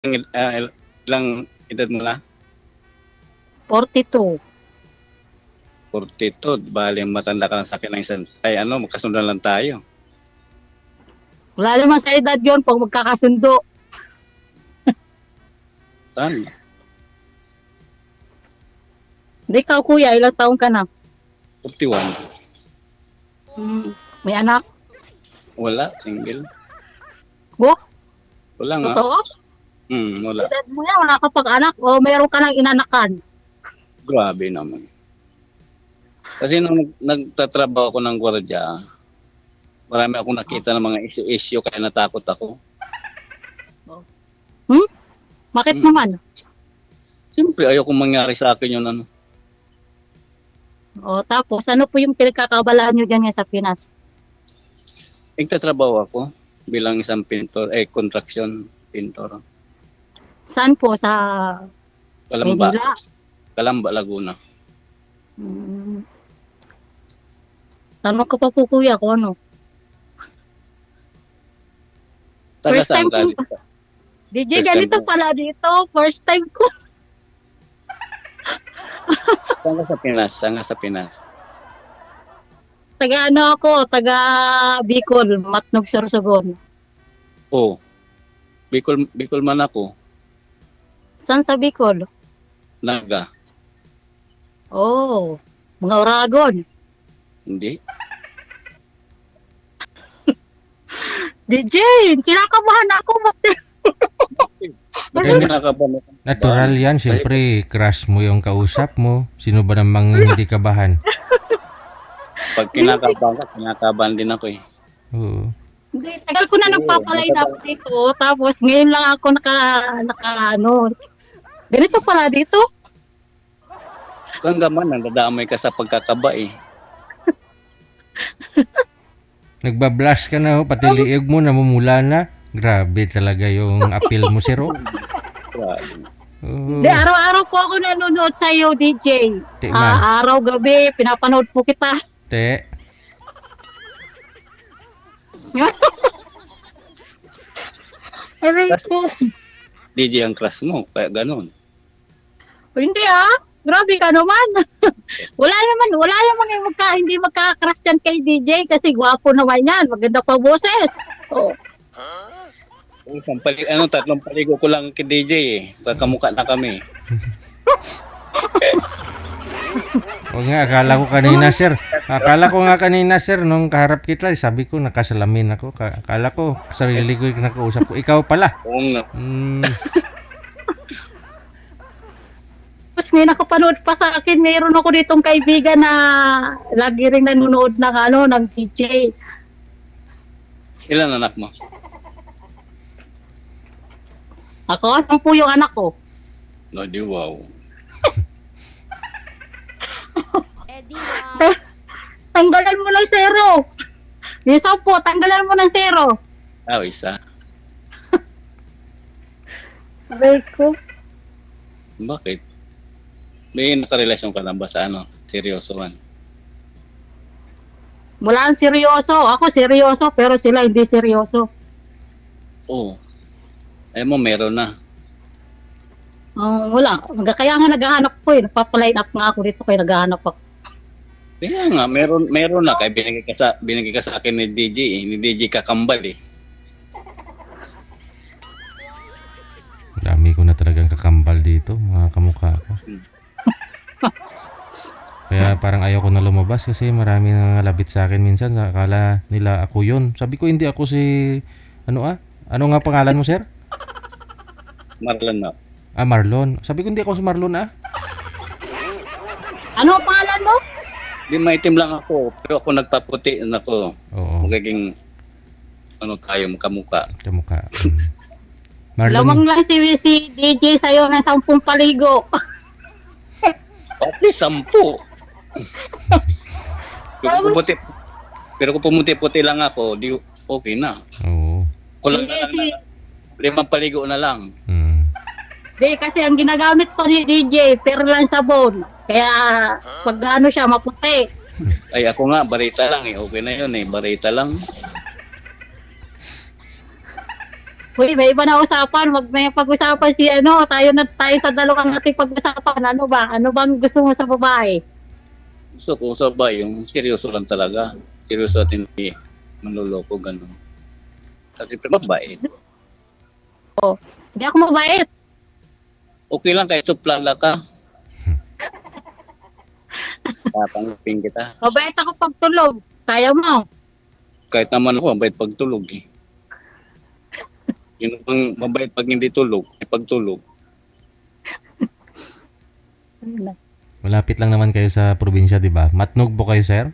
Ilang edad mo na? 42. 42. Bali, matanda ka lang sa akin ng isang... Ay, magkasundan lang tayo. Wala naman sa edad yon pag magkakasundo. Saan? Hindi ka, kuya, ilang taong ka na? 41. May anak? Wala, single. Bo? Wala nga. Totoo? Wala. Edad mo yan, wala ka pag-anak o meron ka ng inanakan? Grabe naman. Kasi nung nagtatrabaho ako ng gwardiya, marami akong nakita ng mga issue kaya natakot ako. Bakit naman? Siyempre, ayokong mangyari sa akin yun. O, tapos, ano po yung pinagkakabalaan nyo dyan sa Pinas? Nagtatrabaho ako bilang isang pintor, construction pintor. Saan po? Sa Kalamba. Manila? Kalamba, Laguna. Tanong ko pa po, kuya, kung ano. Taga First time saan ko. ka? DJ, First ganito time ko. pala dito. First time ko. Saan ka sa Pinas? Saan ka sa Pinas? Taga ano ako, taga Bicol, Matnog, Sorsogon. Oh, Bicol man ako. Saan sa Bicol? Naga. Oh, mga Oragon. Hindi. DJ, kinakabahan ako. Bakit kinakabahan? Natural yan, siyempre, crush mo yung kausap mo. Sino ba namang hindi kabahan? Pag kinakabahan din ako eh. Oo. Hindi, tagal ko na nagpapalay na dito. Tapos ngayon lang ako ganito pala dito. Kung gaman, nadadamay ka sa pagkakaba eh. Nagbablush ka na, pati liig mo namumula na. Grabe talaga yung appeal mo, sir. Hindi, araw-araw po ako nanonood sa iyo, DJ. Araw, gabi, pinapanood po kita. Te. Aray ko. DJ ang crush mo, kaya ganun. Hindi grabe ka naman. wala naman yung hindi magka-crush yan kay DJ kasi gwapo naman yan. Maganda pa boses. Oh. Tatlong paligo ko lang kay DJ eh. Kakamukha na kami. O nga, akala ko kanina, sir, nung kaharap kita, sabi ko, nakasalamin ako. Akala ko, sarili ko yung nakausap ko. Ikaw pala. Oo nga. Tapos may nakapanood pa sa akin, mayroon ako ditong kaibigan na lagi rin nanonood ng DJ. Ilan anak mo? Ako, 10 yung anak ko. No, di wow. Tanggalan mo ng 0. Yung 10, tanggalan mo ng 0. Isa. Abay ko. Bakit? May nakarelasyon ka na ba sa seryoso man? Wala ang seryoso. Ako seryoso, pero sila hindi seryoso. Oo. Meron na. Wala. Kaya nga naghahanap ko eh. Nagpapaline up nga ako dito kaya naghahanap ako. Kaya nga, meron na. Kaya binigay ka sa akin ni DJ eh. Ni DJ Kakambal eh. Dami ko na talagang kakambal dito, mga kamukha ko. Kaya parang ayaw ko na lumabas kasi marami nang nalabit sa akin minsan. Akala nila ako yun. Sabi ko hindi ako si... Ano nga pangalan mo, sir? Marlon na. Marlon. Sabi ko hindi ako si Marlon Ano ang pangalan mo? Di maitim lang ako. Pero ako nagpaputi na ako. Oo. Magiging tayo kamukha. Kamukha. Marlon. Lamang lang si DJ sa'yo ng 10 paligo. Pati 10. Pero kung pumuti-puti lang ako, di okay na. Oo. Kulang na lang. 5 paligo na lang. Di, kasi ang ginagamit ko ni DJ, Perlan sabon. Kaya pag siya, maputi. Ay ako nga, barita lang eh. Okay na yun eh, barita lang. Uy, may iba na usapan. Wag na yung pag-usapan si ano. Tayo sa dalawang ating pag-usapan. Ano ba? Ano bang gusto mo sa babae? Gusto ko sabay, yung seryoso lang talaga. Seryoso at hindi manloloko, gano'n. At siyempre, mabait. Hindi ako mabait. Okay lang kahit suplala ka. Tatanggapin kita. Mabait ako pagtulog. Kaya mo. Kahit naman ako, mabait pagtulog eh. Yun ang mabait pag hindi tulog, ay pagtulog. Malapit lang naman kayo sa probinsya, di ba? Matnog po kayo, sir?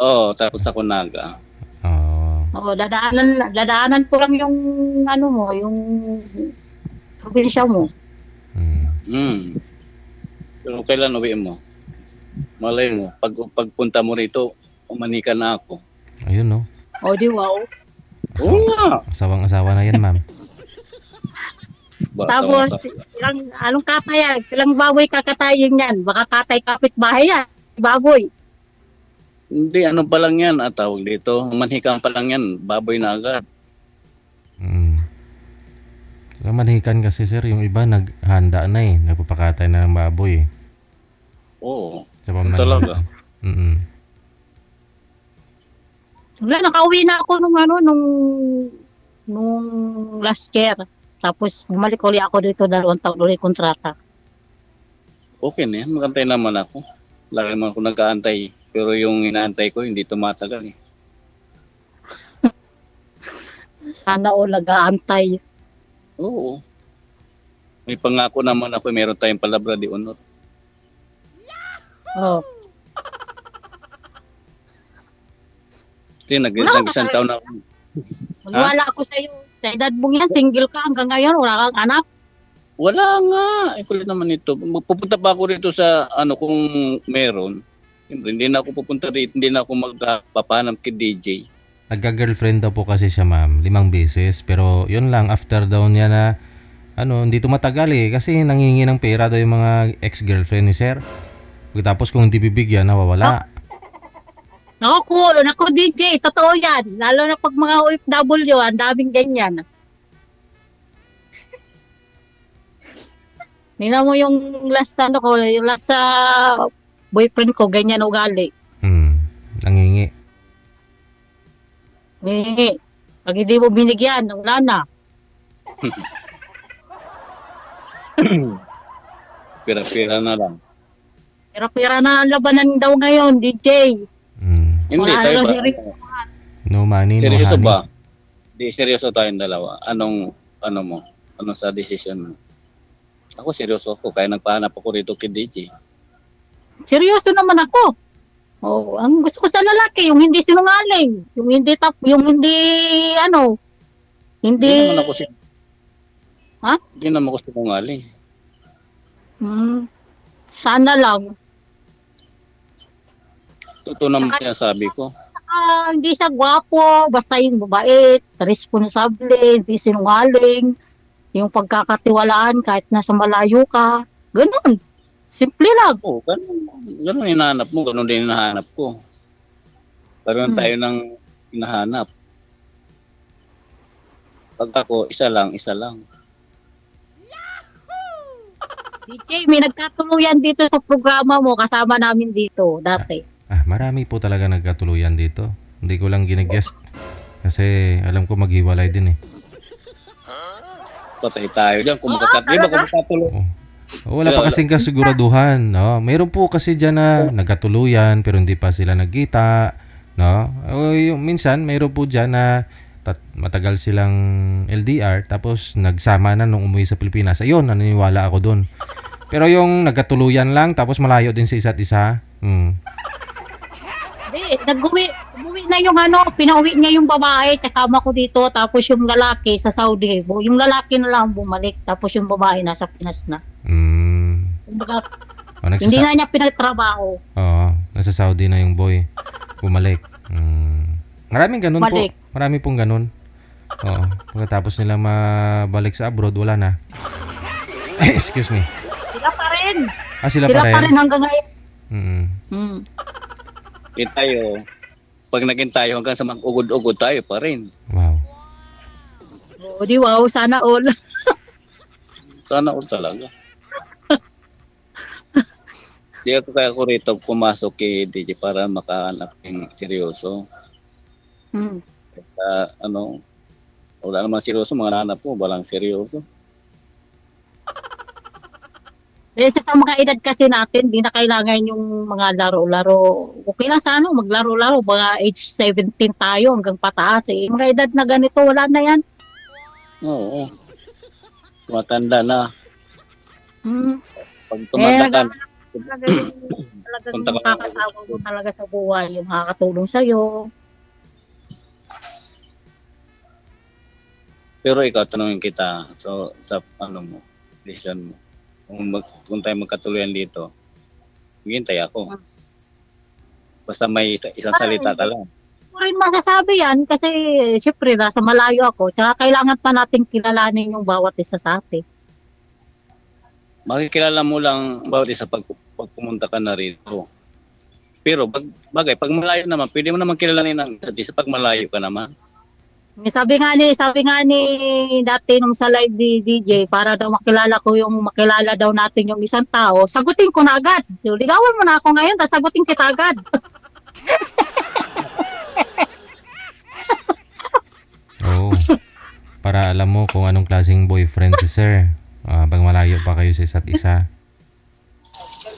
Oo, tapos ako naga. Oo. Oo, dadaanan ko lang yung ano mo, yung probinsya mo. Pero kailan uwi mo? Malay mo, pagpunta mo rito, umanika na ako. Ayun, no? O, di wow. Oo nga. Asawang-asawa na yan, ma'am. Tapos, anong katayan? Ilang baboy kakatayin yan? Baka katay kapitbahay yan. Baboy. Hindi, ano pa lang yan, tawag dito. Manhikang pa lang yan, baboy na agad. Sa manhikan kasi, sir, yung iba naghanda na eh. Nagpapakatay na ng baboy eh. Oo, Sa pamana- talaga. Wala, nakauwi na ako nung last year. Tapos, bumalik ulit ako dito 2 taon ulit kontrata. Okay na yan, magantay naman ako. Lagi naman ako nag-aantay. Pero yung inaantay ko, hindi tumatagal eh. Sana o nag-aantay. Oo. May pangako naman ako, meron tayong palabra di unot. Oh. Kasi nag-isang taon na ako. Wala ako sa iyo. Sa edad mong yan, single ka hanggang ngayon, wala kang anak. Wala nga. Kulit naman ito. Pupunta pa ako rito sa kung meron. Siyempre, hindi na ako pupunta rito. Hindi na ako magpapanam kay DJ. Nagka-girlfriend daw po kasi siya, ma'am, 5 beses. Pero yun lang, after daw niya na, hindi tumatagal eh. Kasi nangingi ng pera daw yung mga ex-girlfriend ni sir. Tapos kung hindi bibigyan, nawawala. Naku, DJ, totoo yan. Lalo na pag mga OFW, ang daming ganyan. Nina mo yung last sa boyfriend ko, ganyan ugali. Nangingi. Pag hindi mo binigyan, wala na. Pira-pira na lang. Pira-pira na ang labanan daw ngayon, DJ. Hindi, Wala tayo na ba? No money, no Seryoso honey. ba? Di, seryoso tayong dalawa. Anong mo? Anong sa decision mo? Ako seryoso ako, kaya nagpahanap ako rito kay DJ. Seryoso naman ako. Oh, ang gusto ko sa lalaki, yung hindi sinungaling, yung hindi Hindi naman ako Ha? Hindi naman ako sinungaling. Sana lang. Totoo naman sinasabi ko. Hindi siya gwapo, basta yung mabait, responsable, hindi sinungaling, yung pagkakatiwalaan kahit nasa malayo ka. Ganun. Simple lang. Oo, ganun hinahanap mo, ganun din hinahanap ko. Parang tayo ng hinahanap. Pag ako, isa lang. DJ, may nagkatuluyan dito sa programa mo, kasama namin dito dati. Marami po talaga nagkatuluyan dito. Hindi ko lang ginag-guest. Kasi alam ko maghiwalay din eh. Patay tayo dyan. Kung makakatuloy. Wala pa kasing kasiguraduhan. No? Mayroon po kasi dyan na nagkatuluyan pero hindi pa sila nagkita. No? Minsan mayroon po dyan na matagal silang LDR tapos nagsama na nung umuwi sa Pilipinas. Ayun, naniniwala ako doon. Pero yung nagkatuluyan lang tapos malayo din sa isa't isa. Nag-uwi na yung pinauwi niya yung babae, kasama ko dito, tapos yung lalaki sa Saudi. Yung lalaki na lang bumalik, tapos yung babae nasa Pinas na. Hindi na niya pinagtrabaho. Oo, nasa Saudi na yung boy. Bumalik. Maraming ganun po. Marami pong ganun. Oo, pagkatapos nila mabalik sa abroad, wala na. Excuse me. Sila pa rin. Sila pa rin hanggang ngayon. Tayo, pag naging tayo hanggang sa mag-ugod-ugod tayo pa rin. Wow. O, di wow, sana all. Sana all talaga. Di ako kaya ko rito pumasok kay DJ para makahanap ng seryoso. Hmm. Wala naman seryoso, mga nanap ko, walang seryoso. Sa mga edad kasi natin, di na kailangan yung mga laro-laro. Okay lang sa maglaro-laro. Mga age 17 tayo hanggang pataas. Mga edad na ganito, wala na yan. Oo. Tumatanda na. Pag tumanda ka, talagang makakasawa mo talaga sa buhay. Yung makakatulong sa'yo. pero ikaw, tanungin kita, so, sa decision mo. Kung tayo magkatuluyan dito, maghintay ako. Basta may isang salita ka lang. Hindi ko rin masasabi yan kasi syempre nasa malayo ako. Tsaka kailangan pa natin kilalanin yung bawat isa sa atin. Makikilala mo lang bawat isa pag pumunta ka na rito. Pero pag malayo naman, pwede mo naman kilalanin ng isa pag malayo ka naman. Sabi nga ni dati nung sa live ni DJ, para daw makilala daw natin yung isang tao, sagutin ko na agad. So, ligawan mo na ako ngayon, tapos sagutin kita agad. Oo. Para alam mo kung anong klaseng boyfriend si sir. Pag malayo pa kayo sa isa't isa.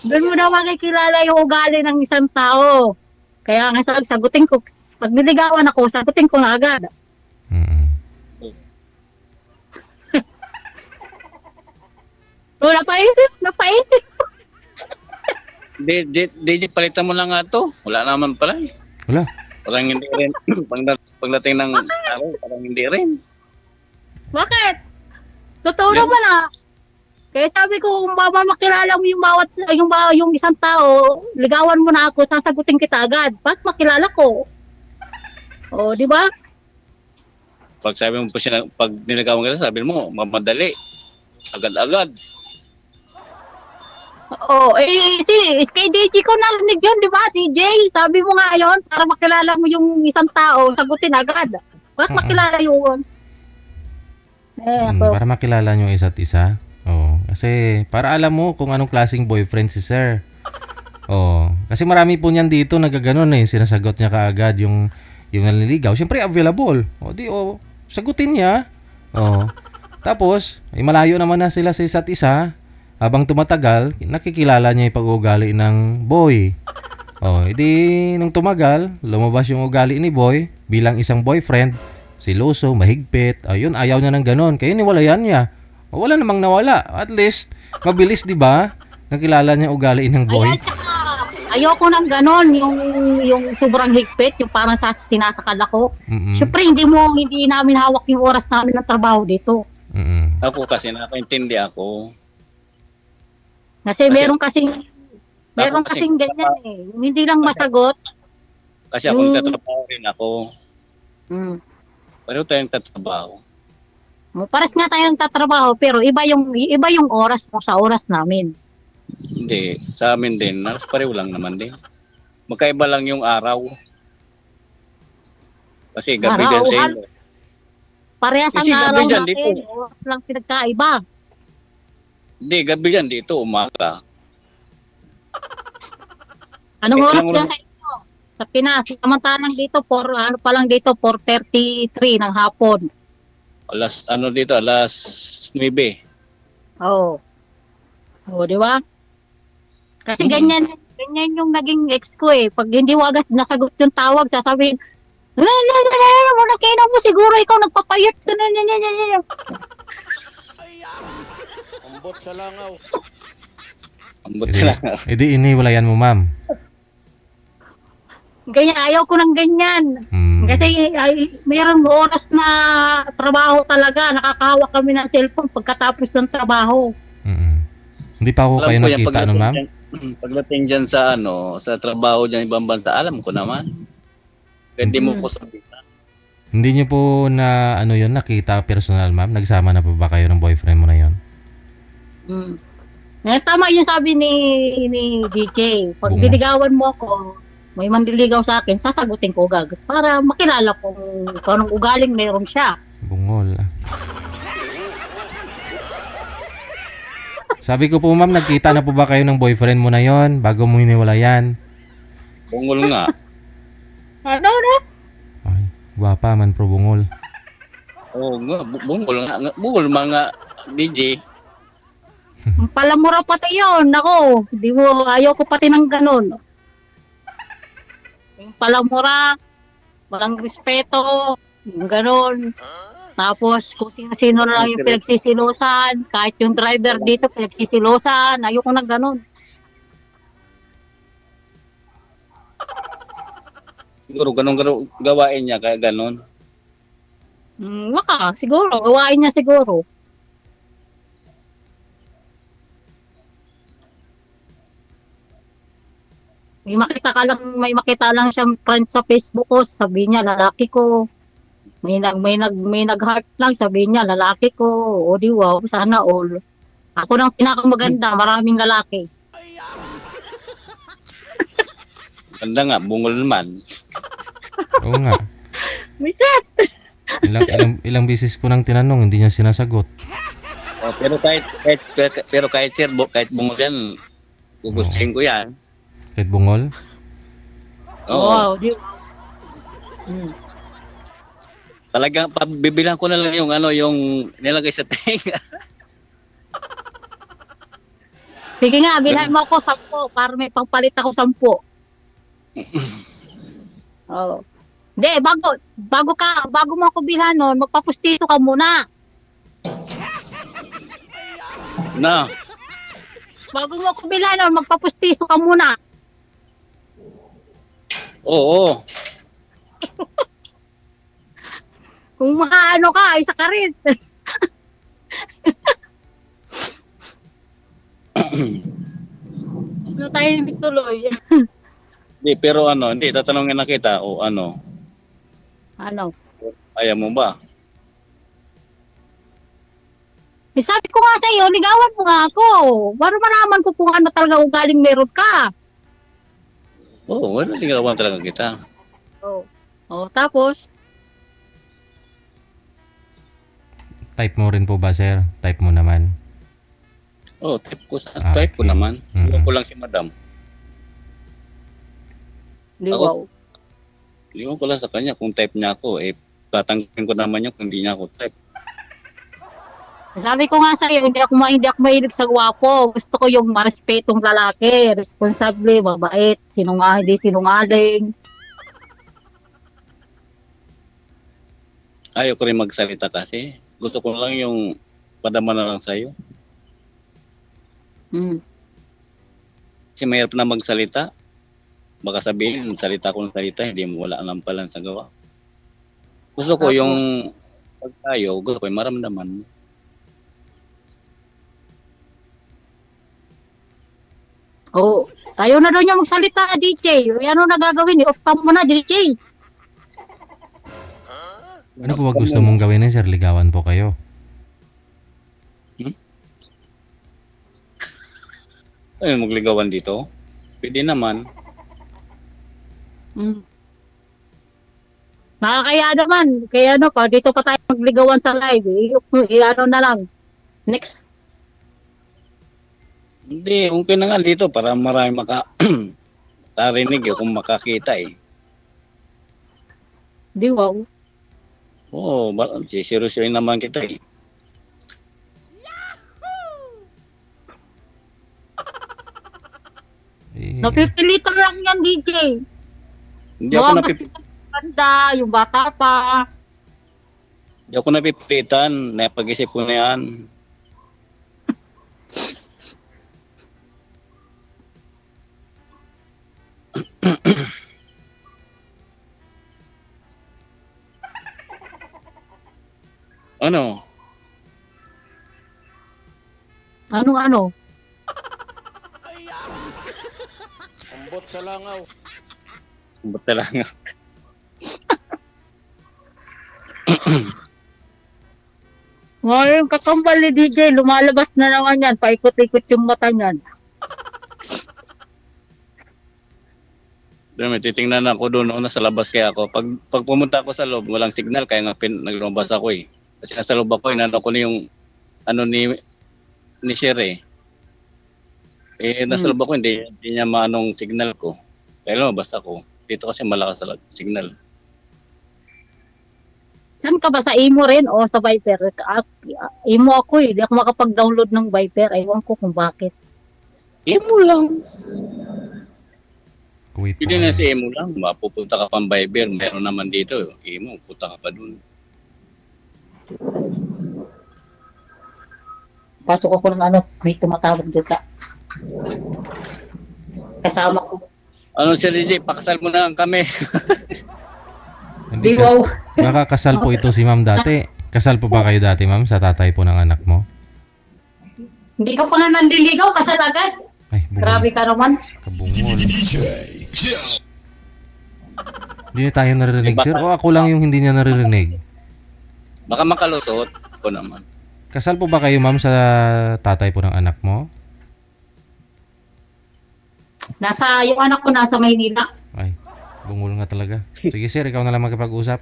Doon mo daw makikilala yung ugali ng isang tao. Kaya nga sagutin ko, pag niligawan ako, sagutin ko na agad. Oh, napaisip. DJ, palitan mo lang nga to. Wala naman pala eh. Wala. Parang hindi rin. Pagdating ng araw, parang hindi rin. Bakit? Totoo naman Kaya sabi ko, kung makilala mo yung isang tao, ligawan mo na ako, sasagutin kita agad. Bakit makilala ko? O, di ba? Pag sabi mo po siya, pag niligawan ka, sabi mo, mamadali. Agad-agad. Oo, kay DJ ko narinig yun, di ba, DJ? Sabi mo nga yun, para makilala mo yung isang tao, sagutin agad. Bakit makilala yun? Para makilala nyo isa't isa. Oo. Kasi para alam mo kung anong klaseng boyfriend si sir. Oo. Kasi marami po niyan dito nagaganon sinasagot niya kaagad yung naliligaw. Siyempre available. Sagutin niya. Tapos, malayo naman na sila sa isa't isa. Habang tumatagal, nakikilala niya yung pag-uugali ng boy. Edi nung tumagal, lumabas yung ugali ni boy bilang isang boyfriend. Siloso, mahigpit. Ayun, ayaw niya ng ganon. Kaya niwalayan niya. Wala namang nawala. At least, mabilis, di ba? Nakilala niya ugali ng boy. Ayoko ng ganon, yung sobrang higpit, yung parang sinasakal ako. Siyempre, hindi namin hawak yung oras namin ng trabaho dito. Ako kasi nakaintindi ako. Kasi meron kasing ganyan Yung hindi lang masagot. Kasi ako nagtatrabaho rin ako. Pero tayong tatrabaho. Pares nga tayo nagtatrabaho, pero iba yung oras mo sa oras namin. Hindi, sa amin din, pareho lang naman din. Magkaiba lang yung araw. Kasi gabi din sa inyo. Parehas ang araw natin, oras lang pinagkaiba. Hindi, gabi yan dito, umaga. Anong oras dyan sa inyo? Sa Pinas, samantalang dito, 4:33 ng hapon. Alas 9. Oo, di ba? Kasi ganyan yung naging ex ko Pag hindi mo agad nasagot yung tawag, sasabihin, nakainom mo siguro ikaw nagpapayat. Ambot sa langaw. Edi iniwalayan mo, ma'am. Ganyan, ayaw ko ng ganyan. Kasi mayroong oras na trabaho talaga. Nakakahawak kami ng cellphone pagkatapos ng trabaho. Hindi pa ako kayo nakita, ma'am? Pagdating dyan sa trabaho dyan ibang bansa, alam ko naman. Pwede mo ko sabihin. Hindi niyo po na nakita personal, ma'am? Nagsama na pa ba kayo ng boyfriend mo na yon? Tama yung sabi ni DJ. Pag diligawan mo ako, may mandiligaw sa akin, sasagutin ko agad para makilala kung anong ugaling meron siya. Bungol. Sabi ko po, ma'am, nagkita na po ba kayo ng boyfriend mo na yon bago mo hiniwalayan? Bungol nga. Ano, no? Ay, gwapa man pro bungol. Oo nga, bungol nga. Bungol mga DJ. Palamura pati yun. Ako, di mo, ayoko pati ng ganun. Yung palamura, walang respeto, yung ganun. Tapos, kung sino na lang yung pinagsisilosan, kahit yung driver dito pinagsisilosan, ayoko na ganun. Siguro ganun gawain niya, kaya ganun. Baka, siguro, gawain niya siguro. May makita lang siyang friend sa Facebook ko, sabi niya lalaki ko. May nag-heart lang, sabi niya lalaki ko. O di wow, sana all. Ako nang pinakamaganda, maraming lalaki. Ganda nga, bungol naman. Oo nga. Miset! Ilang beses ko nang tinanong, hindi niya sinasagot. Oh, pero kahit sir, kahit bungol yan, gugustuhin ko yan. Kahit bungol? Oo. Di wow. Talagang bibilang ko na lang yung yung nilagay sa tenga. Sige nga, bilhan mo ako 10 para may pangpalit ako 10. Oh. Hindi, bago mo ako bilhan nun, magpapustiso ka muna. Na. Bago mo ako bilhan nun, magpapustiso ka muna. Oo. Kung makaano ka, isa ka rin. Ano tayo tuloy? Hindi, pero hindi, tatanungin na kita, Ano? ayaw mo ba? Eh, sabi ko nga sa iyo, ligawan mo nga ako. Para malaman ko kung ano talaga ugaling meron ka. Oo, wala ligawan talaga kita. Tapos? Type mo rin po ba, sir? Type mo naman. Oo, type ko naman. Ligaw ko lang si madam. Ligaw. Ligaw ko lang sa kanya kung type niya ako. Tatanggapin ko naman yun kung hindi niya ako type. Sabi ko nga sa iyo, hindi ako mahilig sa gwapo. Gusto ko yung marespetong lalaki, responsable, mabait, hindi sinungaling. Ayaw ko rin magsalita kasi. Gusto ko lang yung padama na lang sa'yo. Kasi mahirap na magsalita. Baka sabihin, salita ko ng salita, hindi mo wala nang palan sa gawa. Gusto ko yung pag tayo, gusto ko yung maramdaman. Tayo na daw niya magsalita, DJ. Ano na gagawin? I-off cam mo na, DJ. Ano po ba gusto mong gawin sir? Ligawan po kayo. Ayun, magligawan dito? Pwede naman. Nakakaya naman. Kaya dito pa tayo magligawan sa live. Na lang. Next. Hindi, okay na nga dito para marami tarinig kung makakita Di wow. Oo, sisirusyoin naman kita Napipilitan lang yan, DJ. Hindi ako napipilitan. Yung bata pa. Hindi ako napipilitan. Napag-isip ko na yan. Ano? Ano? Ambot sa langaw. Ambot sa langaw. Ngayon, kakambal ni DJ, lumalabas na naman yan. Paikot-ikot yung mata niyan. May titingnan ako doon sa labas kaya ako. Pag pumunta ako sa loob, walang signal kaya nga naglumabas ako Kasi nasa loob ako, inano ko na yung ano ni Sher eh. Nasa loob ako, hindi niya maanong signal ko. Kaya lumabas ako. Dito kasi malakas talaga signal. Saan ka ba? Sa Imo rin o sa Viper? Imo ako eh. Di ako makapag-download ng Viper. Ewan ko kung bakit. Imo lang. Kuwait Hindi po. na si Imo lang. Mapupunta ka pang Viber. Meron naman dito. Imo, punta ka pa dun. Pasok ako ng ano. May tumatawag doon sa kasama ko. Ano si DJ, pakasal mo na kami. Hindi Di ka, wow. nakakasal po ito si ma'am dati. Kasal po ba kayo dati, ma'am, sa tatay po ng anak mo? Hindi ka pa nga nandiligaw kasal agad. Ay, bungol. Grabe ka naman. Kabungol. Hindi na tayo naririnig, sir. O ako lang yung hindi niya naririnig. Baka makalusot ko naman. Kasal po ba kayo, ma'am, sa tatay po ng anak mo? Yung anak ko nasa Maynila. Ay, bungol nga talaga. Sige, sir, ikaw na lang magkapag-usap.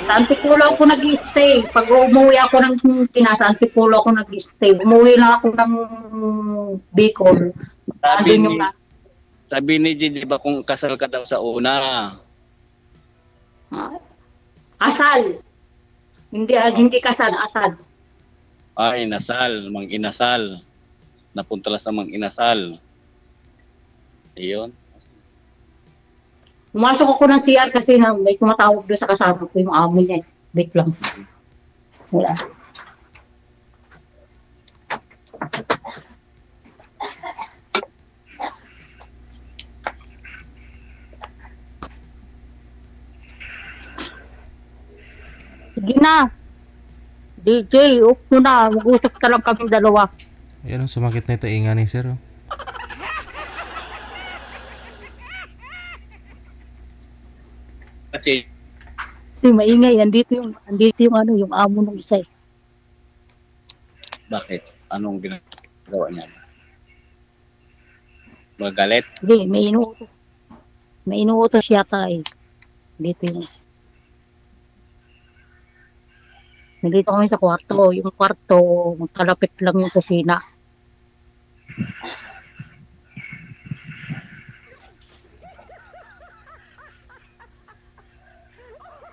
Sa Antipolo ako nag-stay. Pag umuwi ako ng Pinas, sa Antipolo ako nag-stay. Umuwi lang ako ng Bicol. Sabi ni Gigi, di ba kung kasal ka daw sa una? Asal. Hindi kasal, asal. Ay, inasal, mang inasal. Napunta lang sa mang inasal. Iyon. Pumasok ako ng CR kasi may tumatawag doon sa kasama ko yung amo niya. Wait lang. Wala. Sige na. DJ, upo na. Mag-usap ka lang kami dalawa. Ayan, sumakit na ito inga ni sir. Oh. Kasi, Maingay. Andito yung ano, yung amo ng isa eh. bakit? Anong ginagawa niya? Magalit? Hindi, may inuutos yata eh. Dito yung nandito kami sa kwarto. Yung kwarto, magkalapit lang yung kusina.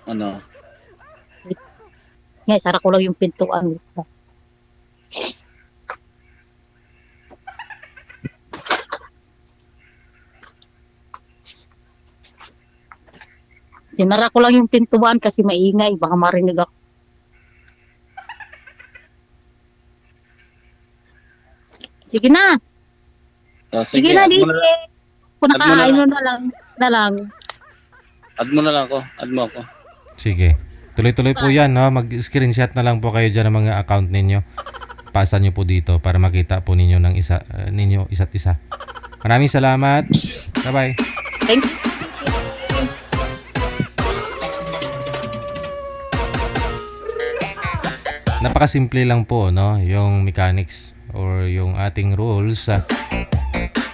Ano? Ngayon, sara ko lang yung pintuan. Sinara ko lang yung pintuan kasi maingay. Baka marinig ako. Sige na. Oh, Sige na, add DJ. mo na, Kung add mo na nakakaino na lang. add mo na lang ako. Add mo ako. Sige. Tuloy-tuloy po yan, no? Mag-screenshot na lang po kayo dyan ng mga account ninyo. Pasa nyo po dito para makita po ninyo ng ninyo isa't isa. Maraming salamat. Bye-bye. Thank you. Napakasimple lang po, no? Yung mechanics or yung ating rules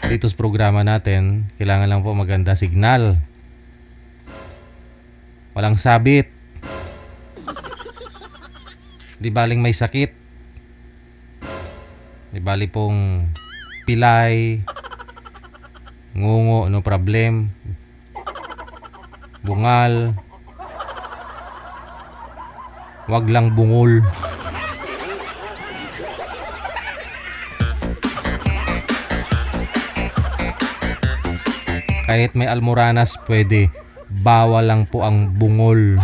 dito sa programa natin. Kailangan lang po maganda signal. Walang sabit. Di baling may sakit. Di bali pong pilay, ngungo, no problem, bungal, wag lang bungol. Kahit may almoranas pwede, bawal lang po ang bungol.